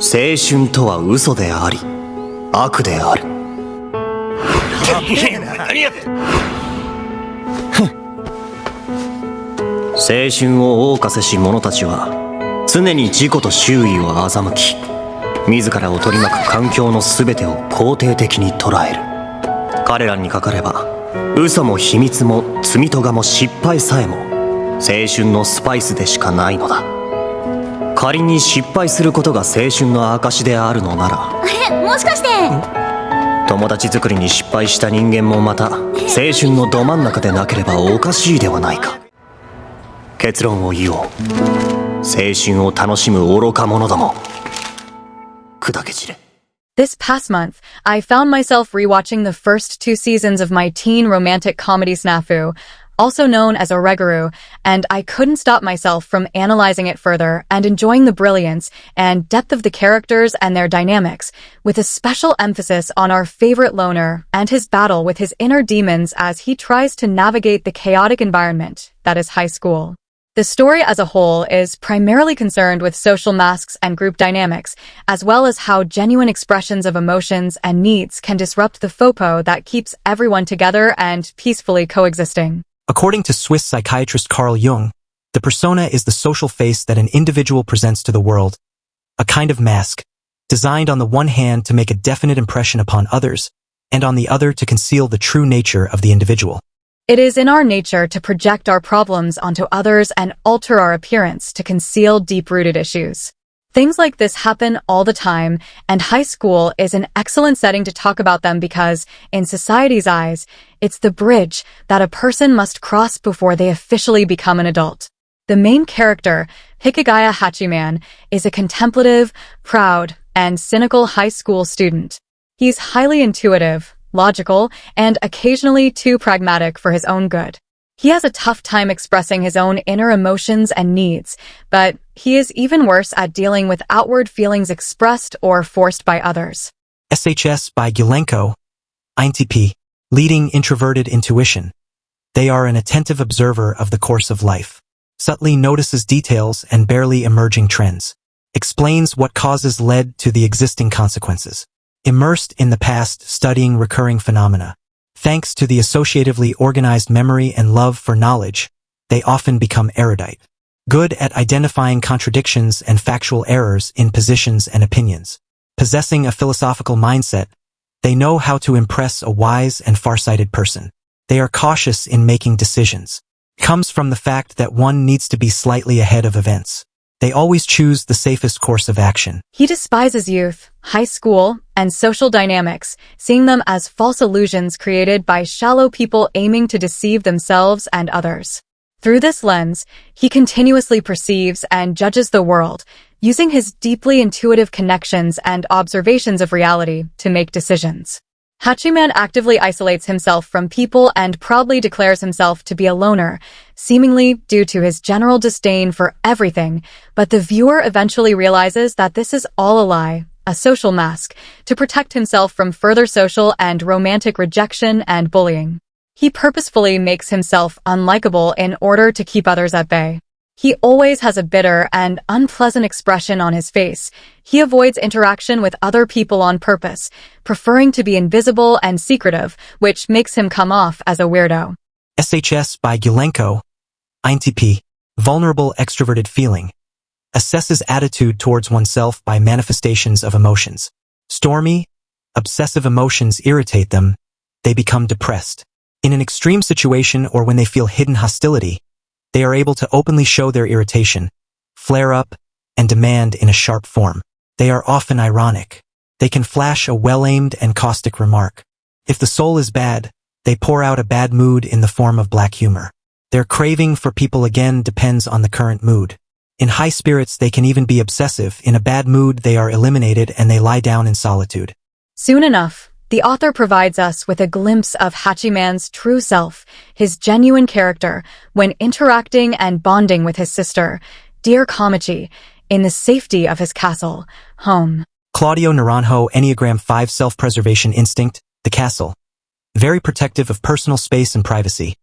青春とは嘘であり、悪である。何やって。青春を謳歌せし者たちは常に自己と周囲を欺き、自らを取り巻く環境の全てを肯定的に捉える。彼らにかかれば嘘も秘密も罪咎も失敗さえも青春のスパイスでしかないのだ。仮に失敗することが青春の証であるのなら、もしかして友達作りに失敗した人間もまた青春のど真ん中でなければおかしいではないか。結論を言おう。青春を楽しむ愚か者ども、砕け散れ。This past month, I found myself rewatching the first 2 seasons of my teen romantic comedy SNAFU, also known as Oregairu, and I couldn't stop myself from analyzing it further and enjoying the brilliance and depth of the characters and their dynamics, with a special emphasis on our favorite loner and his battle with his inner demons as he tries to navigate the chaotic environment that is high school. The story as a whole is primarily concerned with social masks and group dynamics, as well as how genuine expressions of emotions and needs can disrupt the FOPO that keeps everyone together and peacefully coexisting. According to Swiss psychiatrist CarlJung, the persona is the social face that an individual presents to the world, a kind of mask, designed on the one hand to make a definite impression upon others, and on the other to conceal the true nature of the individual. It is in our nature to project our problems onto others and alter our appearance to conceal deep-rooted issues. Things like this happen all the time, and high school is an excellent setting to talk about them because, in society's eyes, it's the bridge that a person must cross before they officially become an adult. The main character, Hikigaya Hachiman, is a contemplative, proud, and cynical high school student. He's highly intuitive, logical, and occasionally too pragmatic for his own good. He has a tough time expressing his own inner emotions and needs, but he is even worse at dealing with outward feelings expressed or forced by others. SHS by Gulenko, INTP, leading Introverted Intuition. They are an attentive observer of the course of life, subtly notices details and barely emerging trends, explains what causes led to the existing consequences. Immersed in the past, studying recurring phenomena. Thanks to the associatively organized memory and love for knowledge, they often become erudite. Good at identifying contradictions and factual errors in positions and opinions. Possessing a philosophical mindset, they know how to impress a wise and farsighted person. They are cautious in making decisions. Comes from the fact that one needs to be slightly ahead of events. They always choose the safest course of action. He despises youth, high school, and social dynamics, seeing them as false illusions created by shallow people aiming to deceive themselves and others. Through this lens, he continuously perceives and judges the world, using his deeply intuitive connections and observations of reality to make decisions. Hachiman actively isolates himself from people and proudly declares himself to be a loner, seemingly due to his general disdain for everything, but the viewer eventually realizes that this is all a lie, a social mask, to protect himself from further social and romantic rejection and bullying. He purposefully makes himself unlikable in order to keep others at bay. He always has a bitter and unpleasant expression on his face. He avoids interaction with other people on purpose, preferring to be invisible and secretive, which makes him come off as a weirdo. SHS by Gulenko, INTP, vulnerable extroverted feeling. Assesses attitude towards oneself by manifestations of emotions. Stormy, obsessive emotions irritate them. They become depressed. In an extreme situation or when they feel hidden hostility, they are able to openly show their irritation, flare up, and demand in a sharp form. They are often ironic. They can flash a well-aimed and caustic remark. If the soul is bad, they pour out a bad mood in the form of black humor. Their craving for people again depends on the current mood. In high spirits, they can even be obsessive. In a bad mood, they are eliminated and they lie down in solitude. Soon enough, the author provides us with a glimpse of Hachiman's true self, his genuine character, when interacting and bonding with his sister, dear Kamachi, in the safety of his castle, home. Claudio Naranjo, Enneagram 5 self-preservation instinct, the castle. Very protective of personal space and privacy.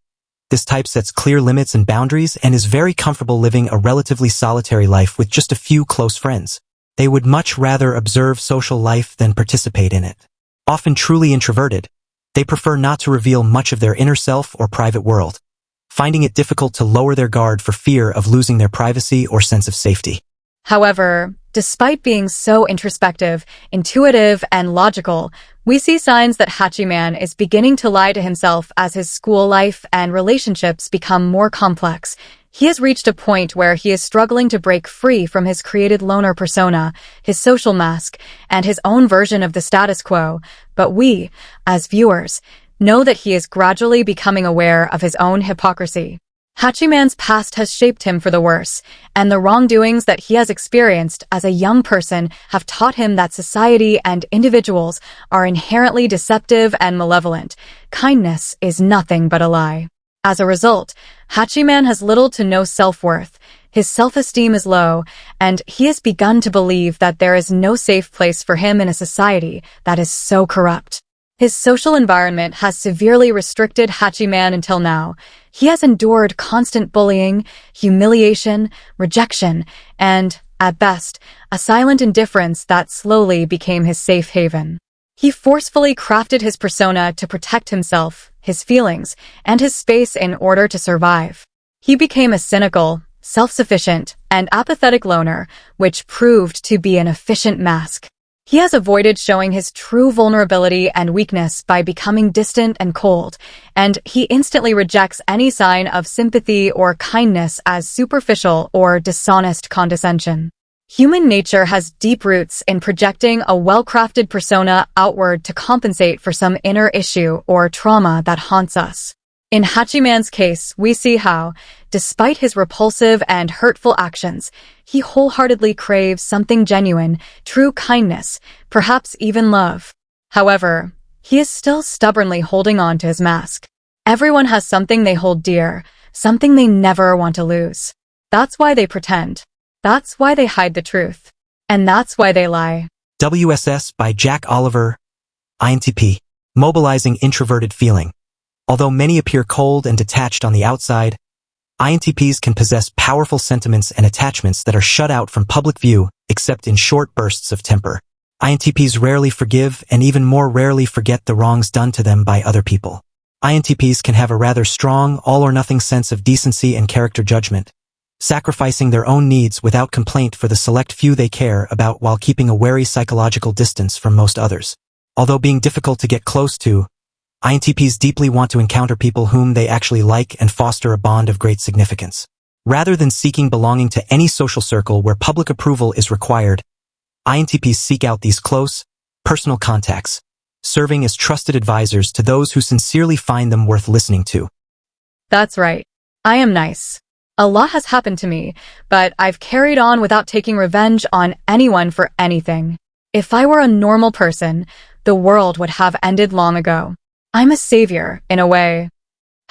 This type sets clear limits and boundaries and is very comfortable living a relatively solitary life with just a few close friends. They would much rather observe social life than participate in it. Often truly introverted, they prefer not to reveal much of their inner self or private world, finding it difficult to lower their guard for fear of losing their privacy or sense of safety. However, despite being so introspective, intuitive, and logical, we see signs that Hachiman is beginning to lie to himself as his school life and relationships become more complex. He has reached a point where he is struggling to break free from his created loner persona, his social mask, and his own version of the status quo, but we, as viewers, know that he is gradually becoming aware of his own hypocrisy. Hachiman's past has shaped him for the worse, and the wrongdoings that he has experienced as a young person have taught him that society and individuals are inherently deceptive and malevolent. Kindness is nothing but a lie. As a result, Hachiman has little to no self-worth, his self-esteem is low, and he has begun to believe that there is no safe place for him in a society that is so corrupt. His social environment has severely restricted Hachiman until now. He has endured constant bullying, humiliation, rejection, and, at best, a silent indifference that slowly became his safe haven. He forcefully crafted his persona to protect himself, his feelings, and his space in order to survive. He became a cynical, self-sufficient, and apathetic loner, which proved to be an efficient mask. He has avoided showing his true vulnerability and weakness by becoming distant and cold, and he instantly rejects any sign of sympathy or kindness as superficial or dishonest condescension. Human nature has deep roots in projecting a well-crafted persona outward to compensate for some inner issue or trauma that haunts us. In Hachiman's case, we see how, despite his repulsive and hurtful actions, he wholeheartedly craves something genuine, true kindness, perhaps even love. However, he is still stubbornly holding on to his mask. Everyone has something they hold dear, something they never want to lose. That's why they pretend. That's why they hide the truth. And that's why they lie. WSS by Jack Oliver, INTP. Mobilizing introverted feeling. Although many appear cold and detached on the outside, INTPs can possess powerful sentiments and attachments that are shut out from public view, except in short bursts of temper. INTPs rarely forgive and even more rarely forget the wrongs done to them by other people. INTPs can have a rather strong, all-or-nothing sense of decency and character judgment, sacrificing their own needs without complaint for the select few they care about while keeping a wary psychological distance from most others. Although being difficult to get close to, INTPs deeply want to encounter people whom they actually like and foster a bond of great significance. Rather than seeking belonging to any social circle where public approval is required, INTPs seek out these close, personal contacts, serving as trusted advisors to those who sincerely find them worth listening to. That's right. I am nice. A lot has happened to me, but I've carried on without taking revenge on anyone for anything. If I were a normal person, the world would have ended long ago. I'm a savior, in a way.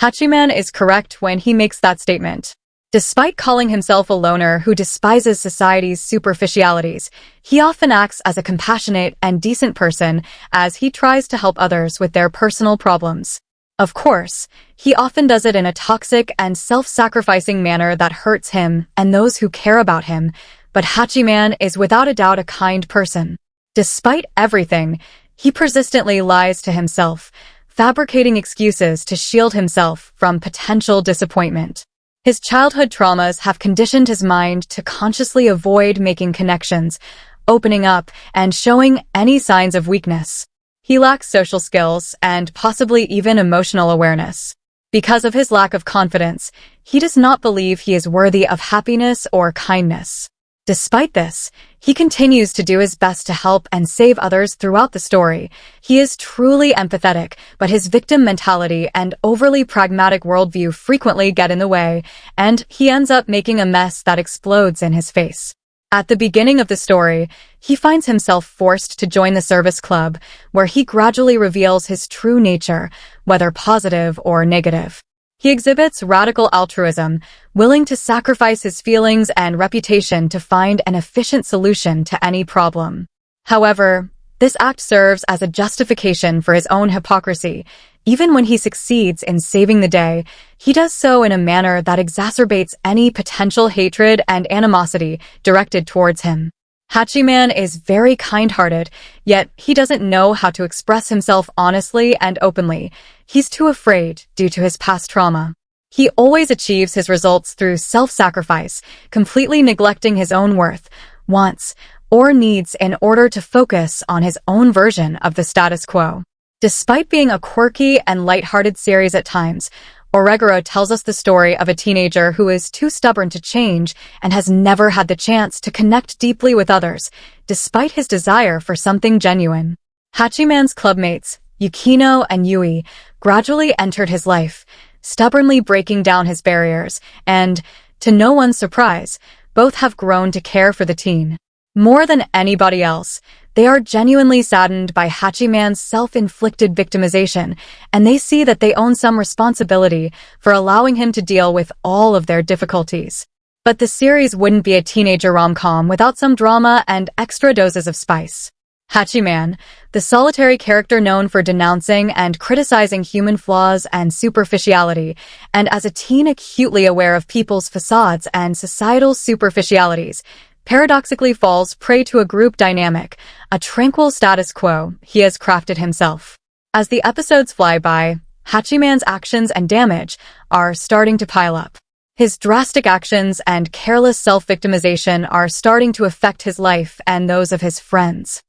Hachiman is correct when he makes that statement. Despite calling himself a loner who despises society's superficialities, he often acts as a compassionate and decent person as he tries to help others with their personal problems. Of course, he often does it in a toxic and self-sacrificing manner that hurts him and those who care about him, but Hachiman is without a doubt a kind person. Despite everything, he persistently lies to himself, fabricating excuses to shield himself from potential disappointment. His childhood traumas have conditioned his mind to consciously avoid making connections, opening up, and showing any signs of weakness. He lacks social skills and possibly even emotional awareness. Because of his lack of confidence, he does not believe he is worthy of happiness or kindness. Despite this, he continues to do his best to help and save others throughout the story. He is truly empathetic, but his victim mentality and overly pragmatic worldview frequently get in the way, and he ends up making a mess that explodes in his face. At the beginning of the story, he finds himself forced to join the service club, where he gradually reveals his true nature, whether positive or negative. He exhibits radical altruism, willing to sacrifice his feelings and reputation to find an efficient solution to any problem. However, this act serves as a justification for his own hypocrisy. Even when he succeeds in saving the day, he does so in a manner that exacerbates any potential hatred and animosity directed towards him. Hachiman is very kind-hearted, yet he doesn't know how to express himself honestly and openly. He's too afraid due to his past trauma. He always achieves his results through self-sacrifice, completely neglecting his own worth, wants, or needs in order to focus on his own version of the status quo. Despite being a quirky and lighthearted series at times, Oregairu tells us the story of a teenager who is too stubborn to change and has never had the chance to connect deeply with others, despite his desire for something genuine. Hachiman's clubmates, Yukino and Yui, gradually entered his life, stubbornly breaking down his barriers, and, to no one's surprise, both have grown to care for the teen. More than anybody else, they are genuinely saddened by Hachiman's self-inflicted victimization, and they see that they own some responsibility for allowing him to deal with all of their difficulties. But the series wouldn't be a teenager rom-com without some drama and extra doses of spice. Hachiman, the solitary character known for denouncing and criticizing human flaws and superficiality, and as a teen acutely aware of people's facades and societal superficialities, paradoxically falls prey to a group dynamic, a tranquil status quo he has crafted himself. As the episodes fly by, Hachiman's actions and damage are starting to pile up. His drastic actions and careless self-victimization are starting to affect his life and those of his friends.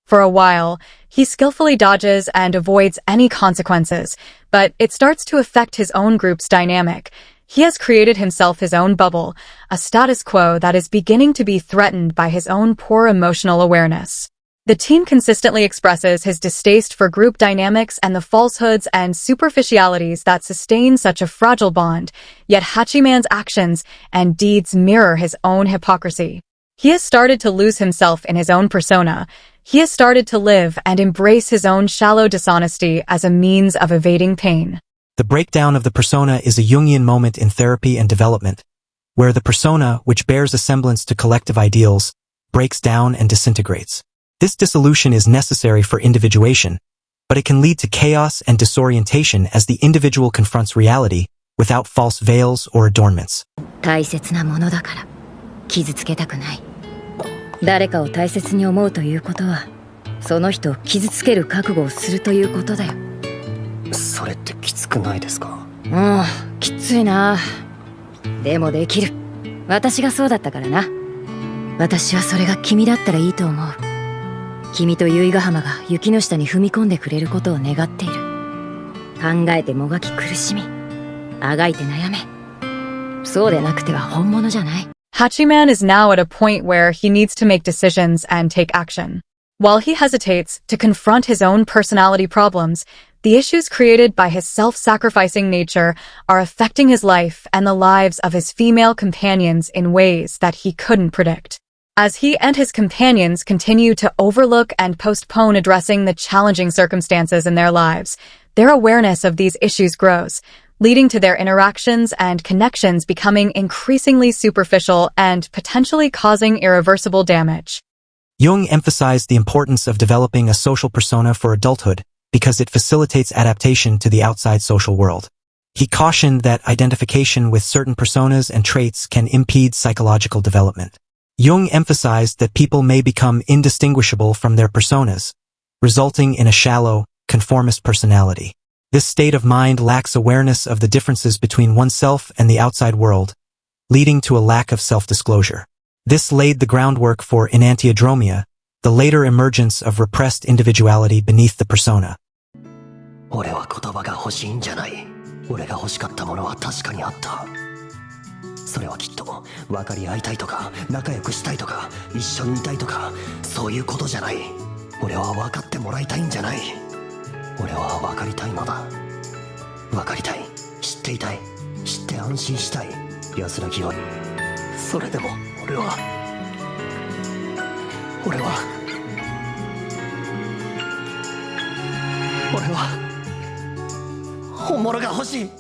For a while, he skillfully dodges and avoids any consequences, but it starts to affect his own group's dynamic. He has created himself his own bubble, a status quo that is beginning to be threatened by his own poor emotional awareness. The teen consistently expresses his distaste for group dynamics and the falsehoods and superficialities that sustain such a fragile bond, yet Hachiman's actions and deeds mirror his own hypocrisy. He has started to lose himself in his own persona. He has started to live and embrace his own shallow dishonesty as a means of evading pain. The breakdown of the persona is a Jungian moment in therapy and development, where the persona, which bears a semblance to collective ideals, breaks down and disintegrates. This dissolution is necessary for individuation, but it can lead to chaos and disorientation as the individual confronts reality without false veils or adornments. 大切なものだから傷つけたくない。誰かを大切に思うということは、その人を傷つける覚悟をするということだよ。それってきつくないですか？きついな。でもできる。私がそうだったからな。私はそれが君だったらいいと思う。君と由比ヶ浜が雪の下に踏み込んでくれることを願っている。考えてもがき苦しみ、あがいて悩め。そうでなくては本物じゃない。Hachiman is now at a point where he needs to make decisions and take action. While he hesitates to confront his own personality problems, the issues created by his self-sacrificing nature are affecting his life and the lives of his female companions in ways that he couldn't predict. As he and his companions continue to overlook and postpone addressing the challenging circumstances in their lives, their awareness of these issues grows, leading to their interactions and connections becoming increasingly superficial and potentially causing irreversible damage. Jung emphasized the importance of developing a social persona for adulthood because it facilitates adaptation to the outside social world. He cautioned that identification with certain personas and traits can impede psychological development. Jung emphasized that people may become indistinguishable from their personas, resulting in a shallow, conformist personality. This state of mind lacks awareness of the differences between oneself and the outside world, leading to a lack of self-disclosure. This laid the groundwork for enantiodromia, the later emergence of repressed individuality beneath the persona. 俺は言葉が欲しいんじゃない。俺が欲しかったものは確かにあった。それはきっと分かり合いたいとか仲良くしたいとか一緒にいたいとかそういうことじゃない。俺は分かってもらいたいんじゃない。俺は分かりたいのだ。分かりたい。知っていたい。知って安心したい。安らぎを。それでも俺は本物が欲しい。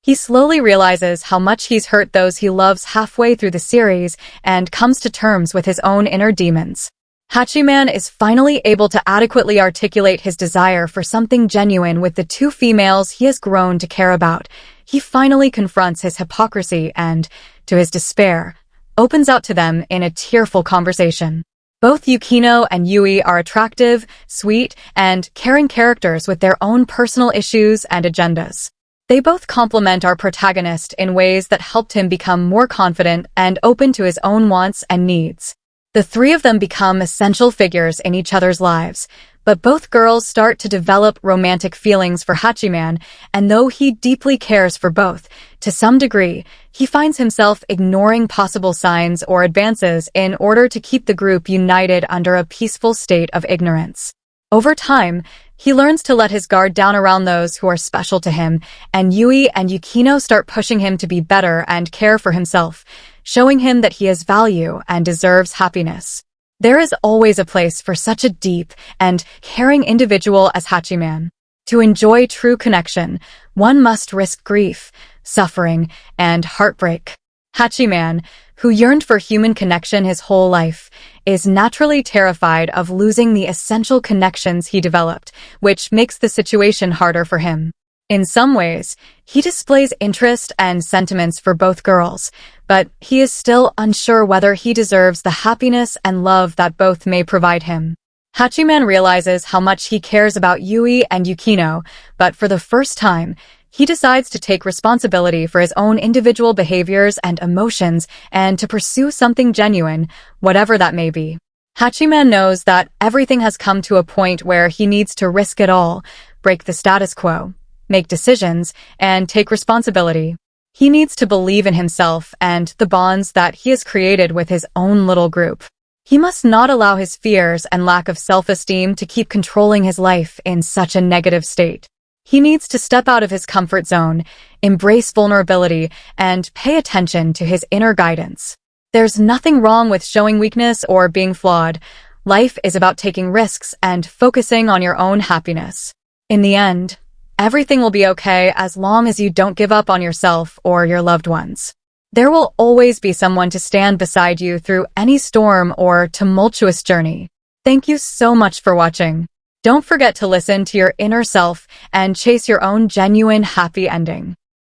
He slowly realizes how much he's hurt those he loves halfway through the series and comes to terms with his own inner demons. Hachiman is finally able to adequately articulate his desire for something genuine with the two females he has grown to care about. He finally confronts his hypocrisy and, to his despair, opens out to them in a tearful conversation. Both Yukino and Yui are attractive, sweet, and caring characters with their own personal issues and agendas. They both complement our protagonist in ways that helped him become more confident and open to his own wants and needs. The three of them become essential figures in each other's lives, but both girls start to develop romantic feelings for Hachiman, and though he deeply cares for both, to some degree, he finds himself ignoring possible signs or advances in order to keep the group united under a peaceful state of ignorance. Over time, he learns to let his guard down around those who are special to him, and Yui and Yukino start pushing him to be better and care for himself, showing him that he has value and deserves happiness. There is always a place for such a deep and caring individual as Hachiman. To enjoy true connection, one must risk grief, suffering, and heartbreak. Hachiman, who yearned for human connection his whole life, is naturally terrified of losing the essential connections he developed, which makes the situation harder for him. In some ways, he displays interest and sentiments for both girls, but he is still unsure whether he deserves the happiness and love that both may provide him. Hachiman realizes how much he cares about Yui and Yukino, but for the first time, he decides to take responsibility for his own individual behaviors and emotions and to pursue something genuine, whatever that may be. Hachiman knows that everything has come to a point where he needs to risk it all, break the status quo, make decisions, and take responsibility. He needs to believe in himself and the bonds that he has created with his own little group. He must not allow his fears and lack of self-esteem to keep controlling his life in such a negative state. He needs to step out of his comfort zone, embrace vulnerability, and pay attention to his inner guidance. There's nothing wrong with showing weakness or being flawed. Life is about taking risks and focusing on your own happiness. In the end, everything will be okay as long as you don't give up on yourself or your loved ones. There will always be someone to stand beside you through any storm or tumultuous journey. Thank you so much for watching. Don't forget to listen to your inner self and chase your own genuine happy ending.